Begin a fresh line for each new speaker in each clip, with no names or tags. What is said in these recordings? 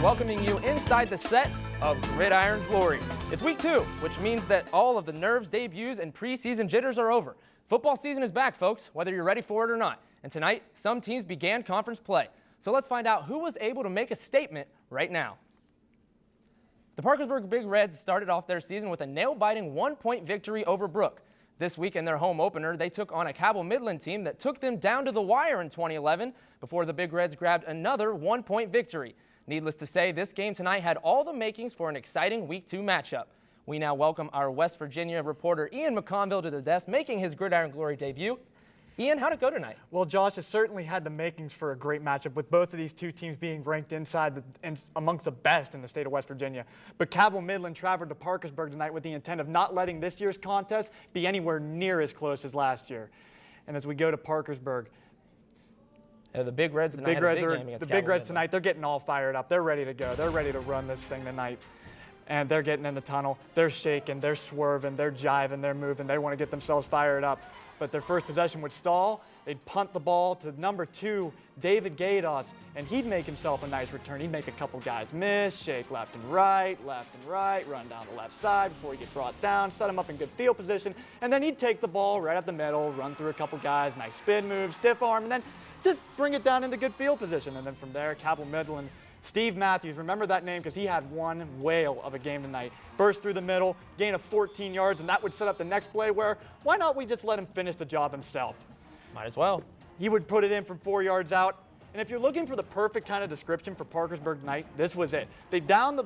welcoming you inside the set of Gridiron Glory. It's week 2, which means that all of the nerves, debuts, and preseason jitters are over. Football season is back, folks, whether you're ready for it or not. And tonight, some teams began conference play. So let's find out who was able to make a statement right now. The Parkersburg Big Reds started off their season with a nail-biting 1-point victory over Brook. This week in their home opener, they took on a Cabell Midland team that took them down to the wire in 2011 before the Big Reds grabbed another 1-point victory. Needless to say, this game tonight had all the makings for an exciting Week 2 matchup. We now welcome our West Virginia reporter Ian McConville to the desk, making his Gridiron Glory debut. Ian, how'd it go tonight?
Well, Josh, it certainly had the makings for a great matchup, with both of these two teams being ranked amongst the best in the state of West Virginia. But Cabell Midland traveled to Parkersburg tonight with the intent of not letting this year's contest be anywhere near as close as last year. And as we go to Parkersburg,
the Big Reds tonight
the Big Reds tonight, they're getting all fired up. They're ready to go. They're ready to run this thing tonight. And they're getting in the tunnel. They're shaking. They're swerving. They're jiving. They're moving. They want to get themselves fired up. But their first possession would stall. They'd punt the ball to number 2, David Gados, and he'd make himself a nice return. He'd make a couple guys miss, shake left and right, run down the left side before he get brought down, set him up in good field position, and then he'd take the ball right up the middle, run through a couple guys, nice spin move, stiff arm, and then just bring it down into good field position. And then from there, Cabell Midland, Steve Matthews, remember that name because he had one whale of a game tonight. Burst through the middle, gain of 14 yards, and that would set up the next play where, why not we just let him finish the job himself?
Might as well.
He would put it in from 4 yards out. And if you're looking for the perfect kind of description for Parkersburg tonight, this was it. They downed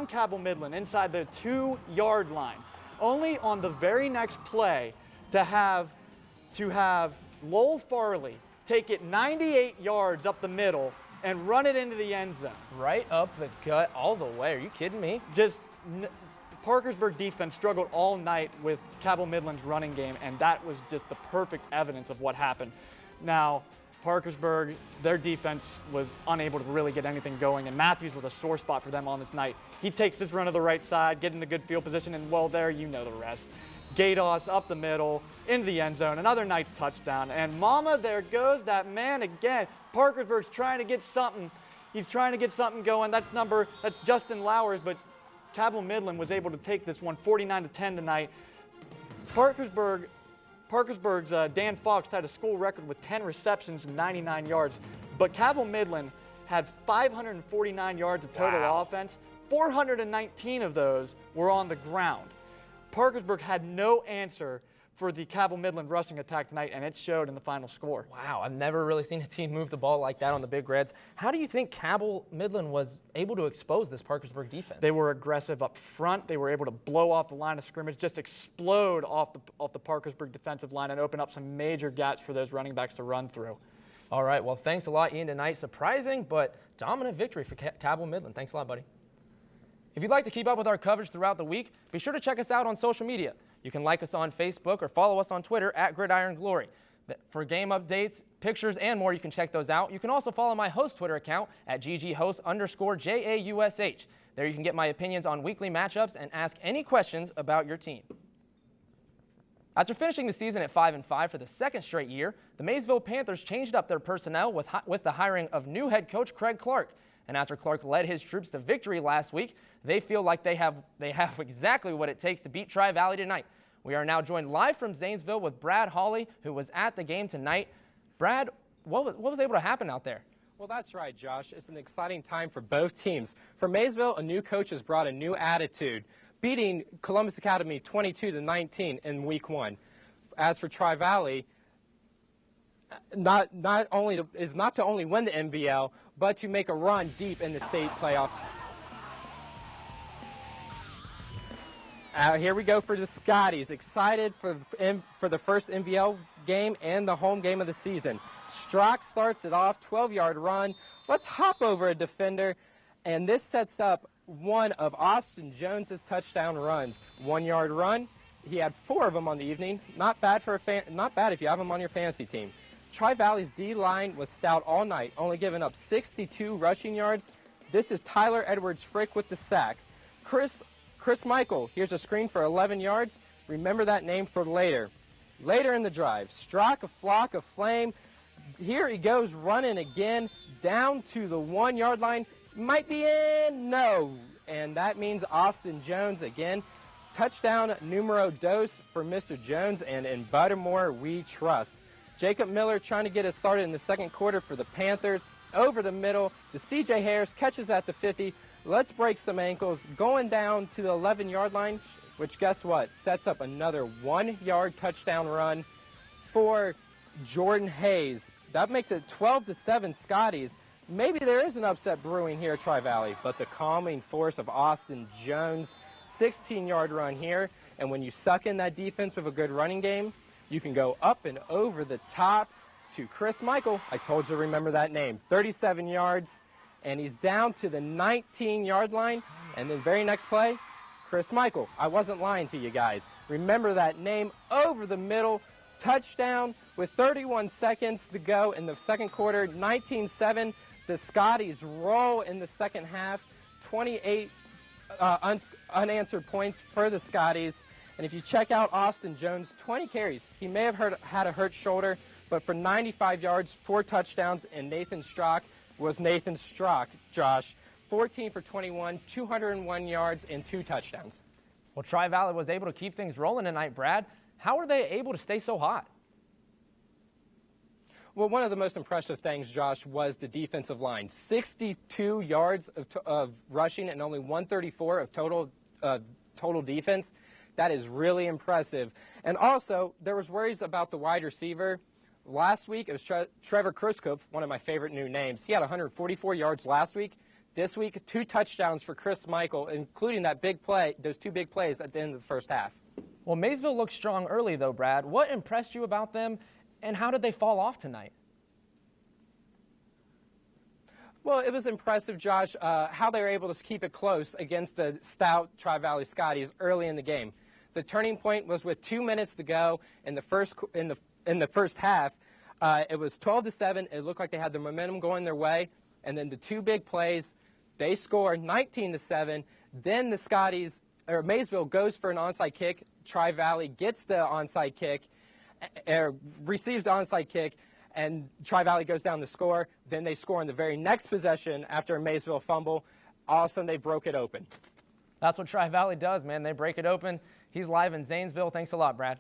Cabell Midland inside the 2-yard line, only on the very next play to have Lowell Farley take it 98 yards up the middle and run it into the end zone.
Right up the gut all the way. Are you kidding me?
Parkersburg defense struggled all night with Cabell Midland's running game, and that was just the perfect evidence of what happened. Now, Parkersburg, their defense was unable to really get anything going, and Matthews was a sore spot for them on this night. He takes this run to the right side, get into good field position, and well, there you know the rest. Gados up the middle, into the end zone, another night's touchdown. And mama, there goes that man again. Parkersburg's trying to get something. He's trying to get something going. That's Justin Lowers, but Cabell Midland was able to take this one 49-10 tonight. Parkersburg's Dan Fox tied a school record with 10 receptions and 99 yards, but Cabell Midland had 549 yards of total offense. 419 of those were on the ground. Parkersburg had no answer for the Cabell Midland rushing attack tonight, and it showed in the final score.
Wow, I've never really seen a team move the ball like that on the Big Reds. How do you think Cabell Midland was able to expose this Parkersburg defense?
They were aggressive up front. They were able to blow off the line of scrimmage, just explode off the Parkersburg defensive line and open up some major gaps for those running backs to run through.
All right, well, thanks a lot, Ian, tonight. Surprising but dominant victory for Cabell Midland. Thanks a lot, buddy. If you'd like to keep up with our coverage throughout the week, be sure to check us out on social media. You can like us on Facebook or follow us on Twitter at Gridiron Glory. For game updates, pictures, and more, you can check those out. You can also follow my host Twitter account at gghost_JAUSH. There you can get my opinions on weekly matchups and ask any questions about your team. After finishing the season at 5-5 for the second straight year, the Maysville Panthers changed up their personnel with the hiring of new head coach Craig Clark. And after Clark led his troops to victory last week, they feel like they have exactly what it takes to beat Tri-Valley tonight. We are now joined live from Zanesville with Brad Hawley, who was at the game tonight. Brad, what was able to happen out there?
Well, that's right, Josh. It's an exciting time for both teams. For Maysville, a new coach has brought a new attitude, beating Columbus Academy 22-19 in Week 1. As for Tri-Valley, not to only win the MVL, but to make a run deep in the state playoff. Here we go for the Scotties. Excited for the first MVL game and the home game of the season. Strock starts it off, 12-yard run. Let's hop over a defender, and this sets up one of Austin Jones's touchdown runs. 1-yard run. He had 4 of them on the evening. Not bad if you have him on your fantasy team. Tri-Valley's D-line was stout all night, only giving up 62 rushing yards. This is Tyler Edwards-Frick with the sack. Chris Michael, here's a screen for 11 yards. Remember that name for later. Later in the drive, Strock, a flock of flame. Here he goes running again down to the 1-yard line. Might be in. No. And that means Austin Jones again. Touchdown numero dos for Mr. Jones, and in Buttermore we trust. Jacob Miller trying to get us started in the second quarter for the Panthers. Over the middle to C.J. Harris, catches at the 50. Let's break some ankles. Going down to the 11-yard line, which guess what? Sets up another 1-yard touchdown run for Jordan Hayes. That makes it 12-7 Scotties. Maybe there is an upset brewing here at Tri-Valley, but the calming force of Austin Jones, 16-yard run here. And when you suck in that defense with a good running game, you can go up and over the top to Chris Michael. I told you to remember that name. 37 yards, and he's down to the 19-yard line. And then very next play, Chris Michael. I wasn't lying to you guys. Remember that name. Over the middle, touchdown with 31 seconds to go in the second quarter. 19-7. The Scotties roll in the second half. 28 unanswered points for the Scotties. And if you check out Austin Jones, 20 carries. He may have had a hurt shoulder, but for 95 yards, 4 touchdowns, and Nathan Strock was Nathan Strock, Josh. 14 for 21, 201 yards, and 2 touchdowns.
Well, Tri-Valley was able to keep things rolling tonight, Brad. How were they able to stay so hot?
Well, one of the most impressive things, Josh, was the defensive line. 62 yards of rushing and only 134 of total defense. That is really impressive. And also, there was worries about the wide receiver. Last week, it was Trevor Kriskop, one of my favorite new names. He had 144 yards last week. This week, 2 touchdowns for Chris Michael, including that big play, those 2 big plays at the end of the first half.
Well, Maysville looked strong early, though, Brad. What impressed you about them, and how did they fall off tonight?
Well, it was impressive, Josh, how they were able to keep it close against the stout Tri-Valley Scotties early in the game. The turning point was with 2 minutes to go in the first half. It was 12-7. It looked like they had the momentum going their way. And then the 2 big plays, they scored 19-7. Then the Scotties, or Maysville, goes for an onside kick. Tri-Valley gets the onside kick, receives the onside kick, and Tri-Valley goes down to score. Then they score in the very next possession after a Maysville fumble. All of a sudden, they broke it open.
That's what Tri-Valley does, man. They break it open. He's live in Zanesville. Thanks a lot, Brad.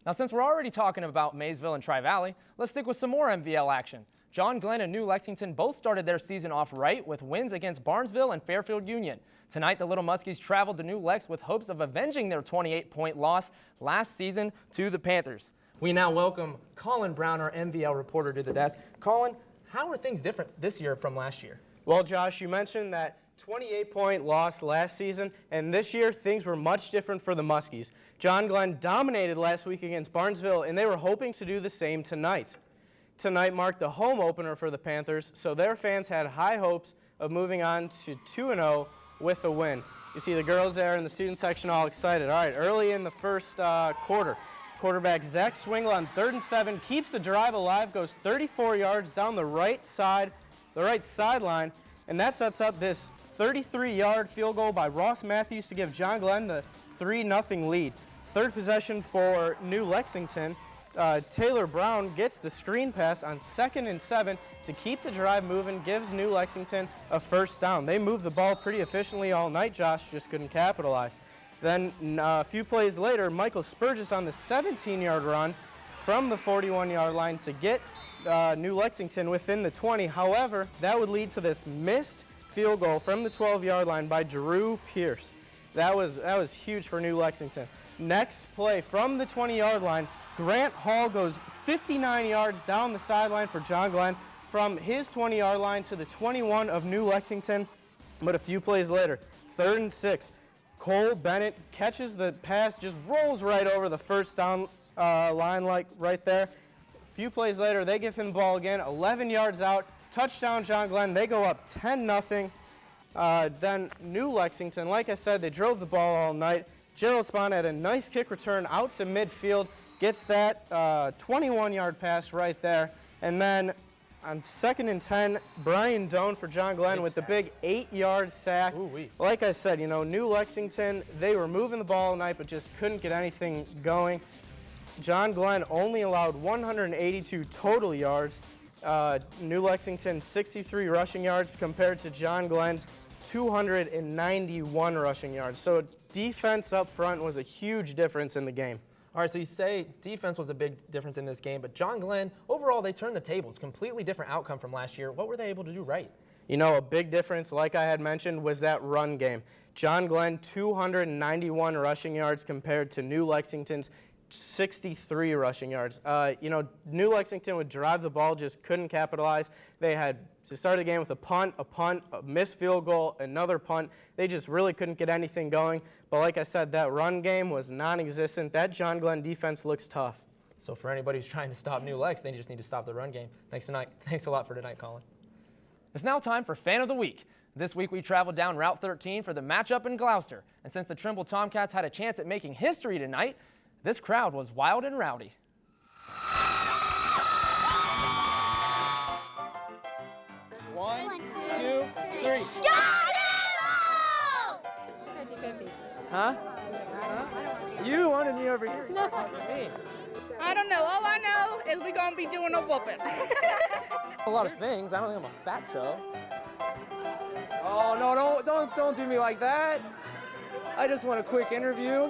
Now, since we're already talking about Maysville and Tri-Valley, let's stick with some more MVL action. John Glenn and New Lexington both started their season off right with wins against Barnesville and Fairfield Union. Tonight, the Little Muskies traveled to New Lex with hopes of avenging their 28-point loss last season to the Panthers. We now welcome Colin Brown, our MVL reporter, to the desk. Colin, how are things different this year from last year?
Well, Josh, you mentioned that 28-point loss last season, and this year things were much different for the Muskies. John Glenn dominated last week against Barnesville, and they were hoping to do the same tonight. Tonight marked the home opener for the Panthers, so their fans had high hopes of moving on to 2-0 with a win. You see the girls there in the student section all excited. All right, early in the first quarter, quarterback Zach Swingle on 3rd and 7 keeps the drive alive, goes 34 yards down the right sideline, and that sets up this 33-yard field goal by Ross Matthews to give John Glenn the 3-0 lead. Third possession for New Lexington. Taylor Brown gets the screen pass on 2nd and 7 to keep the drive moving, gives New Lexington a first down. They moved the ball pretty efficiently all night, Josh, just couldn't capitalize. Then a few plays later, Michael Spurgis on the 17-yard run from the 41-yard line to get New Lexington within the 20. However, that would lead to this missed field goal from the 12-yard line by Drew Pierce. That was huge for New Lexington. Next play from the 20-yard line, Grant Hall goes 59 yards down the sideline for John Glenn from his 20-yard line to the 21 of New Lexington. But a few plays later, 3rd and 6, Cole Bennett catches the pass, just rolls right over the first down line like right there. A few plays later, they give him the ball again, 11 yards out, touchdown John Glenn. They go up 10-0. Then New Lexington, like I said, they drove the ball all night. Gerald Spahn had a nice kick return out to midfield, gets that 21-yard pass right there. And then on 2nd and 10, Brian Doan for John Glenn with the big 8-yard sack.
Ooh-wee.
Like I said, New Lexington, they were moving the ball all night but just couldn't get anything going. John Glenn only allowed 182 total yards. New Lexington 63 rushing yards compared to John Glenn's 291 rushing yards. So defense up front was a huge difference in the game.
All right, so you say defense was a big difference in this game, but John Glenn, overall, they turned the tables. Completely different outcome from last year. What were they able to do right?
You know, a big difference, like I had mentioned, was that run game. John Glenn, 291 rushing yards compared to New Lexington's 63 rushing yards. You know, New Lexington would drive the ball, just couldn't capitalize. They had to start the game with a punt, a missed field goal, another punt. They just really couldn't get anything going. But like I said, that run game was non-existent. That John Glenn defense looks tough.
So for anybody who's trying to stop New Lex, they just need to stop the run game. Thanks a lot for tonight, Colin. It's now time for Fan of the Week. This week we traveled down Route 13 for the matchup in Gloucester. And since the Trimble Tomcats had a chance at making history tonight, this crowd was wild and rowdy. One, two, three.
Got it!
Huh? You wanted me over here.
No.
Me.
I don't know. All I know is we're going to be doing a whooping.
A lot of things. I don't think I'm a fatso. Oh, no, don't do me like that. I just want a quick interview.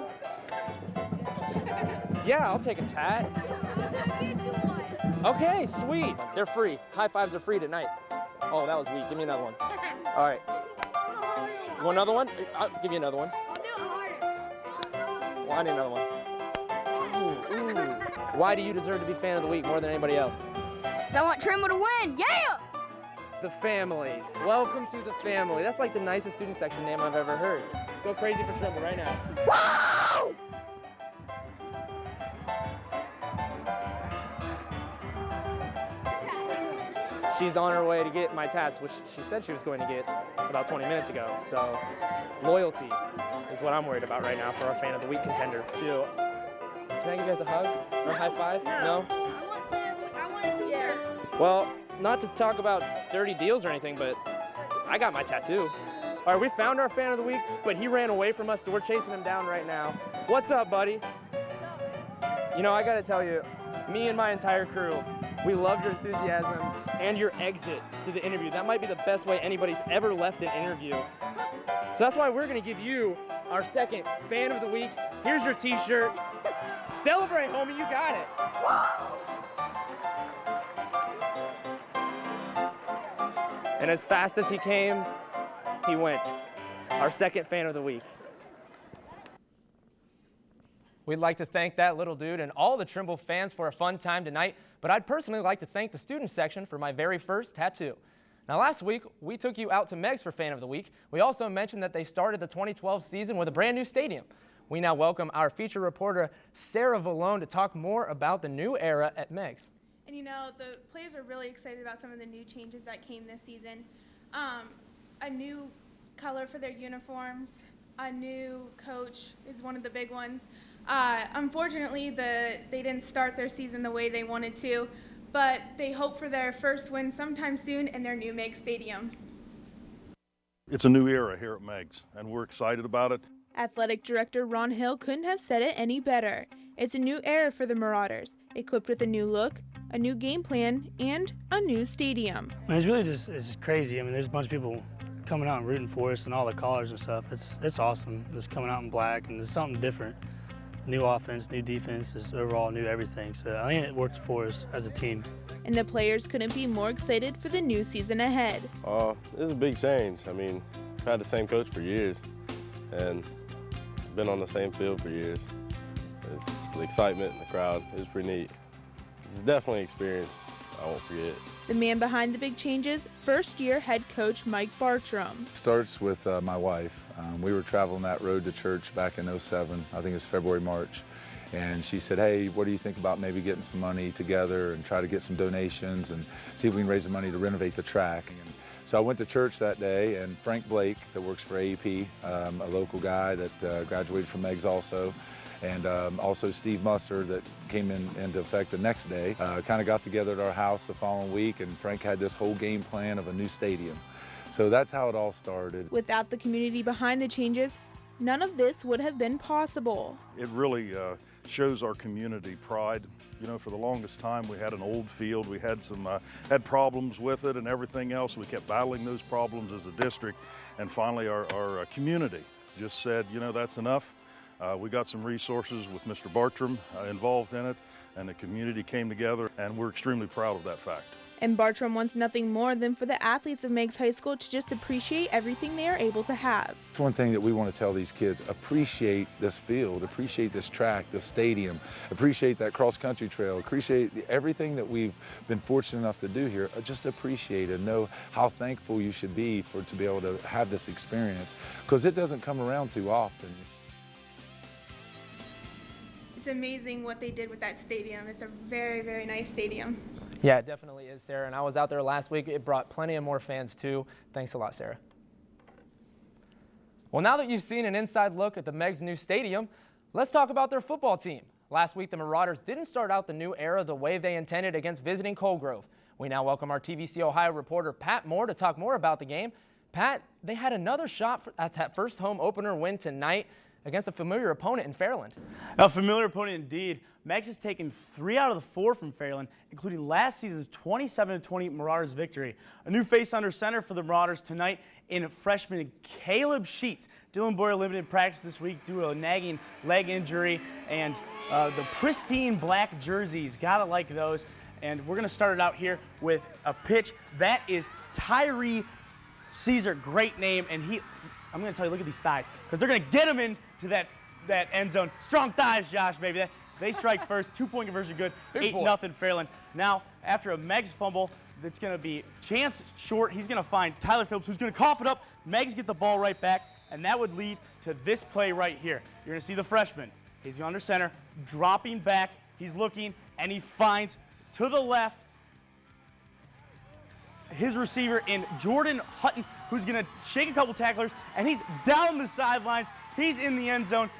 Yeah, I'll take a tat. Okay, sweet. They're free. High fives are free tonight. Oh, that was weak. Give me another one. All right. You want another one? I'll give you another one. Well, I need another one. Ooh. Why do you deserve to be Fan of the Week more than anybody else?
So I want Trimble to win. Yeah!
The family. Welcome to the family. That's like the nicest student section name I've ever heard. Go crazy for Trimble right now.
Whoa!
She's on her way to get my tats, which she said she was going to get about 20 minutes ago. So loyalty is what I'm worried about right now for our Fan of the Week contender. Can I give you guys a hug or a high five? No?
I want a t-shirt.
Well, not to talk about dirty deals or anything, but I got my tattoo. All right, we found our Fan of the Week, but he ran away from us, so we're chasing him down right now. What's up, buddy? You know, I gotta tell you, me and my entire crew, we loved your enthusiasm and your exit to the interview. That might be the best way anybody's ever left an interview. So that's why we're gonna give you our second Fan of the Week. Here's your t-shirt. Celebrate, homie, you got it. And as fast as he came, he went. Our second Fan of the Week. We'd like to thank that little dude and all the Trimble fans for a fun time tonight, but I'd personally like to thank the student section for my very first tattoo. Now last week, we took you out to Meigs for Fan of the Week. We also mentioned that they started the 2012 season with a brand new stadium. We now welcome our feature reporter, Sara Vallone, to talk more about the new era at Meigs.
And you know, the players are really excited about some of the new changes that came this season. A new color for their uniforms, a new coach is one of the big ones. Unfortunately, they didn't start their season the way they wanted to, but they hope for their first win sometime soon in their new Meigs Stadium.
It's a new era here at Meigs, and we're excited about it.
Athletic Director Ron Hill couldn't have said it any better. It's a new era for the Marauders, equipped with a new look, a new game plan, and a new stadium.
It's really it's crazy. I mean, there's a bunch of people coming out and rooting for us and all the colors and stuff. It's awesome. Just coming out in black, and it's something different. New offense, new defense, just overall new everything. So I think it works for us as a team.
And the players couldn't be more excited for the new season ahead.
This is a big change. I mean, I've had the same coach for years and been on the same field for years. It's the excitement in the crowd is pretty neat. It's definitely an experience I won't forget.
The man behind the big changes, first-year head coach Mike Bartram.
Starts with my wife. We were traveling that road to church back in '07, I think it was February, March, and she said, hey, what do you think about maybe getting some money together and try to get some donations and see if we can raise the money to renovate the track. And so I went to church that day, and Frank Blake, that works for AEP, a local guy that graduated from Meigs also, and also Steve Musser that came into effect the next day, kind of got together at our house the following week, and Frank had this whole game plan of a new stadium. So that's how it all started.
Without the community behind the changes, None of this would have been possible.
It really shows our community pride. You know, for the longest time, we had an old field. We had had problems with it and everything else. We kept battling those problems as a district. And finally, our community just said, you know, that's enough. We got some resources with Mr. Bartram involved in it, and the community came together, and we're extremely proud of that fact.
And Bartram wants nothing more than for the athletes of Meigs High School to just appreciate everything they are able to have.
It's one thing that we want to tell these kids: appreciate this field, appreciate this track, this stadium, appreciate that cross-country trail, appreciate everything that we've been fortunate enough to do here. Just appreciate and know how thankful you should be to be able to have this experience, because it doesn't come around too often.
It's amazing what they did with that stadium. It's a very, very nice stadium.
Yeah, it definitely is, Sarah. And I was out there last week. It brought plenty of more fans, too. Thanks a lot, Sarah. Well, now that you've seen an inside look at the Meigs' new stadium, let's talk about their football team. Last week, the Marauders didn't start out the new era the way they intended against visiting Colgrove. We now welcome our TVC-Ohio reporter, Pat Moore, to talk more about the game. Pat, they had another shot at that first home opener win tonight against a familiar opponent in Fairland.
A familiar opponent indeed. Meigs has taken 3 out of the 4 from Fairland, including last season's 27-20 Marauders victory. A new face under center for the Marauders tonight in freshman Caleb Sheets. Dylan Boyer limited practice this week due to a nagging leg injury, and the pristine black jerseys, gotta like those. And we're gonna start it out here with a pitch. That is Tyree Caesar, great name, and I'm gonna tell you, look at these thighs, because they're gonna get him into that end zone. Strong thighs, Josh, baby. They strike first, 2-point conversion good, 8-0 Fairland. Now, after a Meigs fumble, it's going to be Chance short. He's going to find Tyler Phillips, who's going to cough it up. Meigs get the ball right back, and that would lead to this play right here. You're going to see the freshman. He's under center, dropping back. He's looking, and he finds to the left his receiver in Jordan Hutton, who's going to shake a couple tacklers, and he's down the sidelines. He's in the end zone.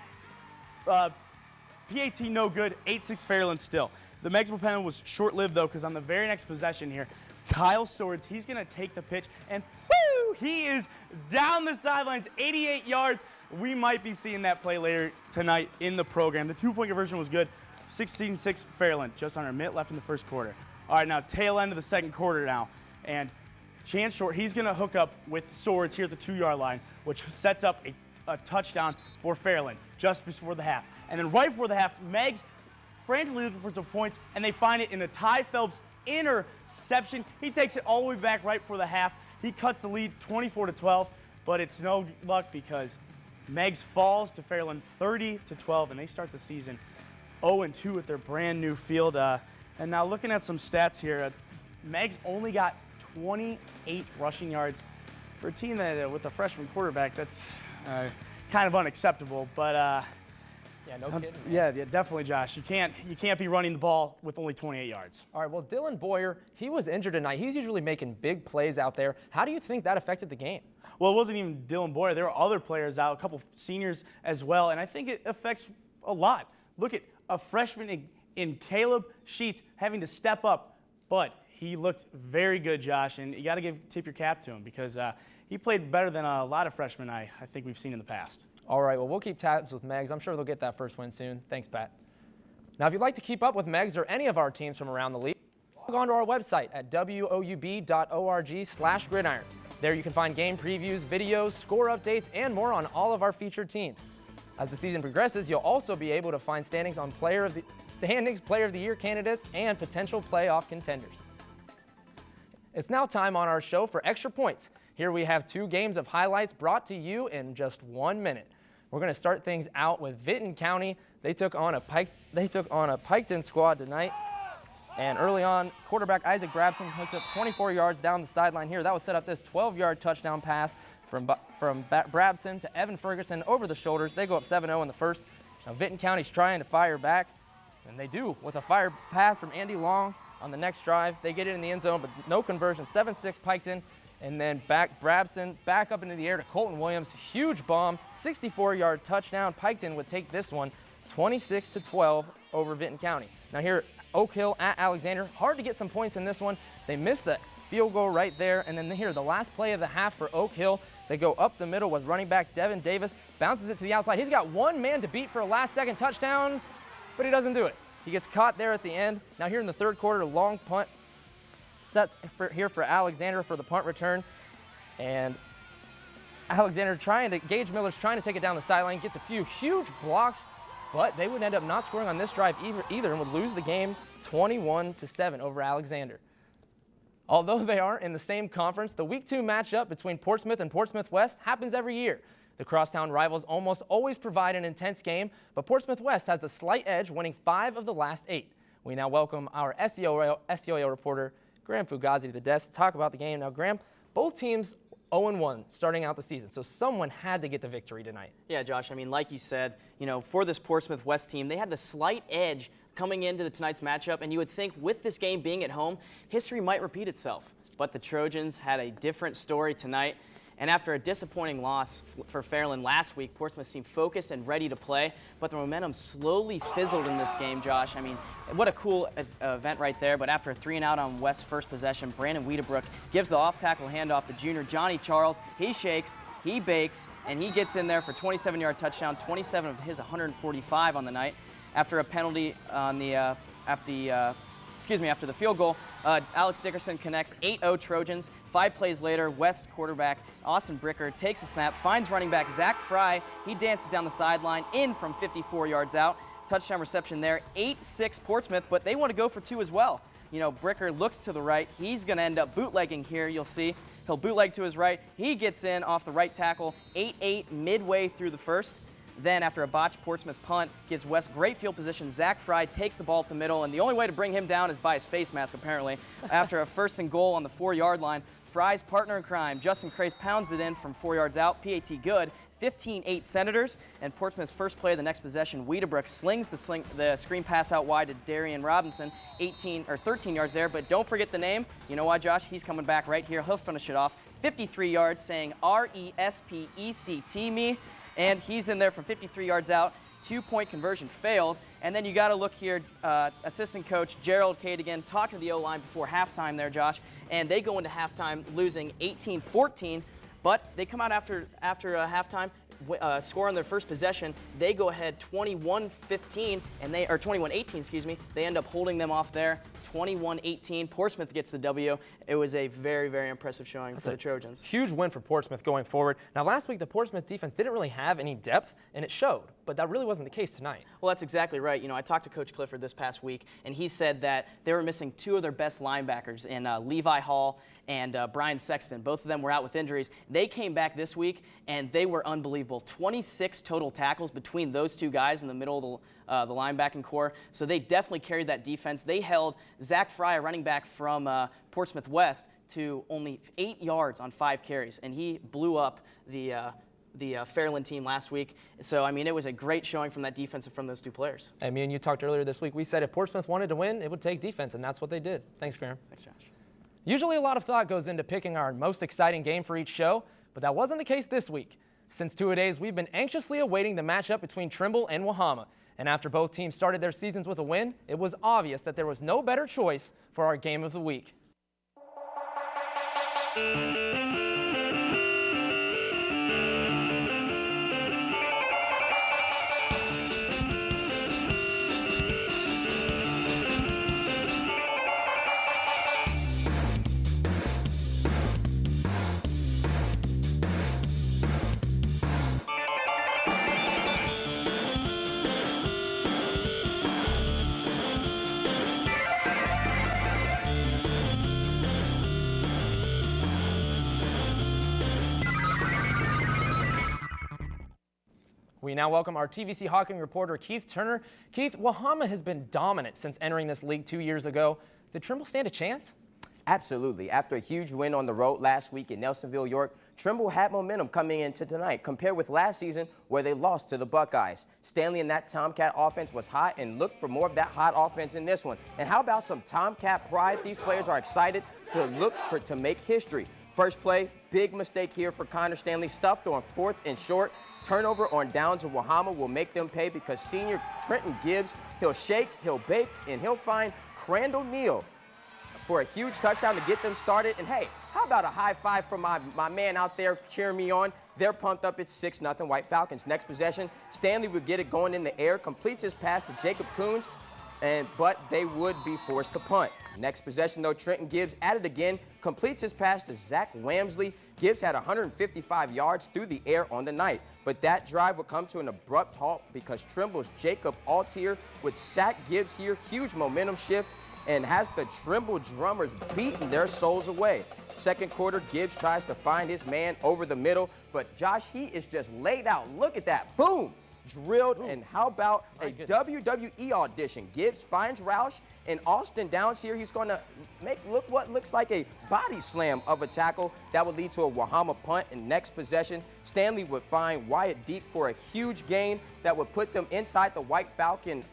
PAT no good, 8-6 Fairland still. The Meigs momentum was short-lived, though, because on the very next possession here, Kyle Swords, he's going to take the pitch, and woo, he is down the sidelines, 88 yards. We might be seeing that play later tonight in the program. The 2-point conversion was good, 16-6 Fairland, just under a minute left in the first quarter. All right, now tail end of the second quarter now, and Chance Short, he's going to hook up with Swords here at the 2-yard line, which sets up a touchdown for Fairland just before the half. And then right before the half, Meigs frantically looking for some points, and they find it in a Ty Phelps interception. He takes it all the way back right before the half. He cuts the lead 24-12, but it's no luck because Meigs falls to Fairland 30-12, and they start the season 0-2 at their brand new field. And now looking at some stats here, Meigs only got 28 rushing yards for a team that with a freshman quarterback. That's kind of unacceptable, but
yeah, no kidding.
Yeah, definitely, Josh. You can't be running the ball with only 28 yards.
All right, well, Dylan Boyer, he was injured tonight. He's usually making big plays out there. How do you think that affected the game?
Well, it wasn't even Dylan Boyer. There were other players out, a couple seniors as well, and I think it affects a lot. Look at a freshman in Caleb Sheets having to step up, but he looked very good, Josh, and you got to tip your cap to him because he played better than a lot of freshmen I think we've seen in the past.
All right, well, we'll keep tabs with Meigs. I'm sure they'll get that first win soon. Thanks, Pat. Now, if you'd like to keep up with Meigs or any of our teams from around the league, log on to our website at woub.org/gridiron. There you can find game previews, videos, score updates, and more on all of our featured teams. As the season progresses, you'll also be able to find standings on Player of the Year candidates and potential playoff contenders. It's now time on our show for Extra Points. Here we have 2 games of highlights brought to you in just 1 minute. We're going to start things out with Vinton County. They took on a Piketon squad tonight. And early on, quarterback Isaac Brabson hooked up 24 yards down the sideline here. That would set up this 12-yard touchdown pass from Brabson to Evan Ferguson over the shoulders. They go up 7-0 in the first. Now Vinton County's trying to fire back, and they do with a fire pass from Andy Long on the next drive. They get it in the end zone, but no conversion. 7-6 Piketon. And then Brabson back up into the air to Colton Williams. Huge bomb, 64-yard touchdown. Piketon would take this one 26-12 over Vinton County. Now here, Oak Hill at Alexander. Hard to get some points in this one. They missed the field goal right there. And then here, the last play of the half for Oak Hill. They go up the middle with running back Devin Davis, bounces it to the outside. He's got one man to beat for a last-second touchdown, but he doesn't do it. He gets caught there at the end. Now here in the third quarter, long punt set here for Alexander for the punt return. And Gage Miller's trying to take it down the sideline, gets a few huge blocks, but they would end up not scoring on this drive either and would lose the game 21-7 over Alexander. Although they aren't in the same conference, the Week 2 matchup between Portsmouth and Portsmouth West happens every year. The crosstown rivals almost always provide an intense game, but Portsmouth West has the slight edge, winning 5 of the last 8. We now welcome our SEOAO reporter, Graham Fugazi, to the desk to talk about the game. Now, Graham, both teams 0-1 starting out the season, so someone had to get the victory tonight.
Yeah, Josh, I mean, like you said, for this Portsmouth West team, they had the slight edge coming into tonight's matchup, and you would think with this game being at home, history might repeat itself. But the Trojans had a different story tonight, and after a disappointing loss for Fairland last week, Portsmouth seemed focused and ready to play, but the momentum slowly fizzled in this game, Josh. I mean, what a cool event right there, but after a 3-and-out on West's first possession, Brandon Wiedebrook gives the off-tackle handoff to junior Johnny Charles. He shakes, he bakes, and he gets in there for 27-yard touchdown, 27 of his 145 on the night. After a penalty on the after the field goal, Alex Dickerson connects 8-0 Trojans. 5 plays later, West quarterback Austin Bricker takes a snap, finds running back Zach Fry. He dances down the sideline, in from 54 yards out. Touchdown reception there, 8-6 Portsmouth, but they want to go for 2 as well. Bricker looks to the right. He's going to end up bootlegging here, you'll see. He'll bootleg to his right. He gets in off the right tackle, 8-8 midway through the first. Then, after a botched Portsmouth punt, gives West great field position. Zach Fry takes the ball at the middle, and the only way to bring him down is by his face mask, apparently. After a 1st and goal on the 4-yard line, Fry's partner in crime, Justin Craze, pounds it in from 4 yards out. PAT good. 15-8 Senators, and Portsmouth's first play of the next possession, Wiedebrook slings the screen pass out wide to Darian Robinson, 13 yards there, but don't forget the name. You know why, Josh? He's coming back right here. He'll finish it off. 53 yards, saying R-E-S-P-E-C-T, me. And he's in there from 53 yards out. 2-point conversion failed. And then you got to look here, assistant coach Gerald Cadigan talking to the O-line before halftime there, Josh. And they go into halftime losing 18-14. But they come out after halftime, score on their first possession. They go ahead 21-15, or 21-18, excuse me. They end up holding them off there. 21-18. Portsmouth gets the W. It was a very, very impressive showing for the Trojans.
Huge win for Portsmouth going forward. Now, last week, the Portsmouth defense didn't really have any depth, and it showed, but that really wasn't the case tonight.
Well, that's exactly right. I talked to Coach Clifford this past week, and he said that they were missing 2 of their best linebackers in Levi Hall and Brian Sexton. Both of them were out with injuries. They came back this week, and they were unbelievable. 26 total tackles between those 2 guys in the middle of the linebacking core. So they definitely carried that defense. They held Zach Fry, a running back from Portsmouth West, to only 8 yards on 5 carries, and he blew up the Fairland team last week. So, I mean, it was a great showing from that defense and from those 2 players.
I mean, you talked earlier this week. We said if Portsmouth wanted to win, it would take defense, and that's what they did. Thanks, Graham.
Thanks, Josh.
Usually a lot of thought goes into picking our most exciting game for each show, but that wasn't the case this week. Since 2-a-days, we've been anxiously awaiting the matchup between Trimble and Wahama. And after both teams started their seasons with a win, it was obvious that there was no better choice for our game of the week. We now welcome our TVC-Hocking reporter, Keith Turner. Keith, Wahama has been dominant since entering this league 2 years ago. Did Trimble stand a chance?
Absolutely. After a huge win on the road last week in Nelsonville, York, Trimble had momentum coming into tonight compared with last season where they lost to the Buckeyes. Stanley and that Tomcat offense was hot and looked for more of that hot offense in this one. And how about some Tomcat pride? These players are excited to make history. First play, big mistake here for Connor Stanley, stuffed on 4th and short. Turnover on downs, and Wahama will make them pay because senior Trenton Gibbs, he'll shake, he'll bake, and he'll find Crandall Neal for a huge touchdown to get them started. And hey, how about a high five from my man out there cheering me on? They're pumped up. It's 6-0 White Falcons. Next possession, Stanley would get it going in the air, completes his pass to Jacob Coons, but they would be forced to punt. Next possession, though, Trenton Gibbs at it again, completes his pass to Zach Wamsley. Gibbs had 155 yards through the air on the night, but that drive would come to an abrupt halt because Trimble's Jacob Altier would sack Gibbs here. Huge momentum shift, and has the Trimble drummers beating their souls away. Second quarter, Gibbs tries to find his man over the middle, but Josh, he is just laid out. Look at that. Boom. Drilled. Ooh. And how about a WWE audition? Gibbs finds Roush, and Austin Downs here. He's going to make what looks like a body slam of a tackle that would lead to a Wahama punt. And next possession, Stanley would find Wyatt Deek for a huge gain that would put them inside the White Falcon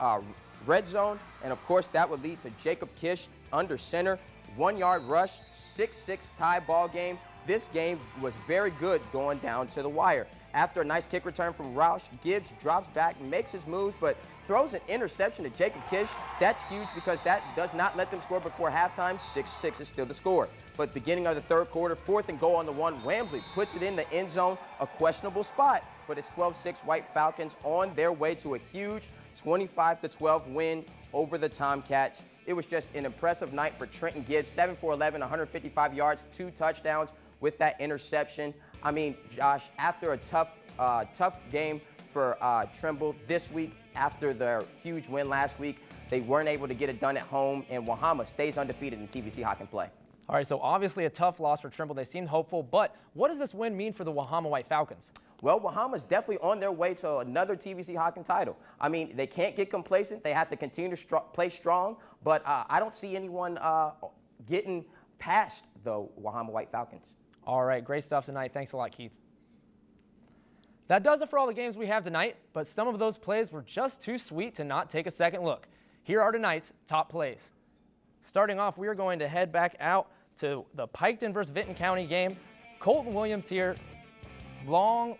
red zone. And of course, that would lead to Jacob Kish under center. 1-yard rush, 6-6 tie ball game. This game was very good going down to the wire. After a nice kick return from Roush, Gibbs drops back, makes his moves, but throws an interception to Jacob Kish. That's huge because that does not let them score before halftime. 6-6 is still the score. But beginning of the third quarter, 4th and goal on the 1, Wamsley puts it in the end zone, a questionable spot. But it's 12-6 White Falcons on their way to a huge 25-12 win over the Tomcats. It was just an impressive night for Trenton Gibbs, 7 for 11, 155 yards, 2 touchdowns with that interception. I mean, Josh, after a tough game for Trimble this week, after their huge win last week, they weren't able to get it done at home, and Wahama stays undefeated in TVC-Hocking play.
All right, so obviously a tough loss for Trimble. They seemed hopeful, but what does this win mean for the Wahama White Falcons?
Well, Wahama's definitely on their way to another TVC-Hocking title. I mean, they can't get complacent. They have to continue to play strong, but I don't see anyone getting past the Wahama White Falcons.
All right, great stuff tonight. Thanks a lot, Keith. That does it for all the games we have tonight, but some of those plays were just too sweet to not take a second look. Here are tonight's top plays. Starting off, we are going to head back out to the Piketon versus Vinton County game. Colton Williams here, long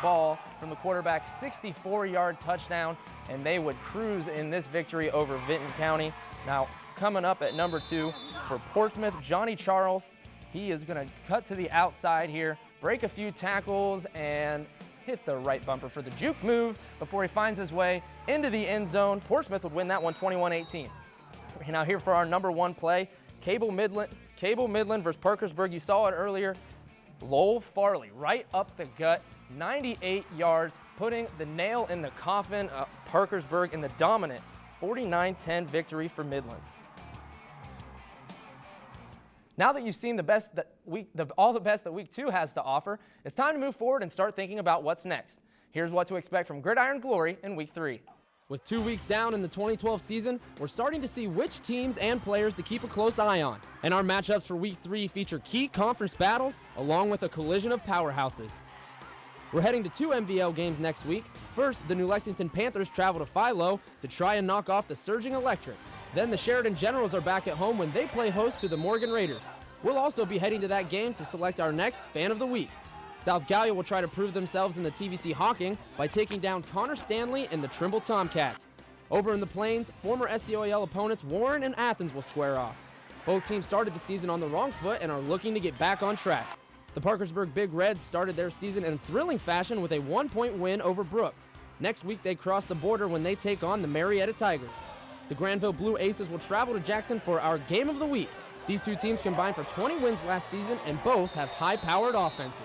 ball from the quarterback, 64-yard touchdown, and they would cruise in this victory over Vinton County. Now, coming up at number 2 for Portsmouth, Johnny Charles. He is going to cut to the outside here, break a few tackles, and hit the right bumper for the juke move before he finds his way into the end zone. Portsmouth would win that one 21-18. Now here for our number 1 play, Cabell Midland versus Parkersburg. You saw it earlier. Lowell Farley right up the gut, 98 yards, putting the nail in the coffin of Parkersburg in the dominant 49-10 victory for Midland. Now that you've seen all the best that Week 2 has to offer, it's time to move forward and start thinking about what's next. Here's what to expect from Gridiron Glory in Week 3. With 2 weeks down in the 2012 season, we're starting to see which teams and players to keep a close eye on. And our matchups for Week 3 feature key conference battles along with a collision of powerhouses. We're heading to 2 MVL games next week. First, the New Lexington Panthers travel to Philo to try and knock off the Surging Electrics. Then the Sheridan Generals are back at home when they play host to the Morgan Raiders. We'll also be heading to that game to select our next Fan of the Week. South Gallia will try to prove themselves in the TVC-Hocking by taking down Connor Stanley and the Trimble Tomcats. Over in the Plains, former SCOAL opponents Warren and Athens will square off. Both teams started the season on the wrong foot and are looking to get back on track. The Parkersburg Big Reds started their season in thrilling fashion with a 1-point win over Brook. Next week, they cross the border when they take on the Marietta Tigers. The Granville Blue Aces will travel to Jackson for our Game of the Week. These 2 teams combined for 20 wins last season and both have high-powered offenses.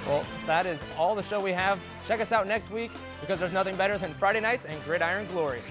Well, that is all the show we have. Check us out next week because there's nothing better than Friday nights and Gridiron Glory.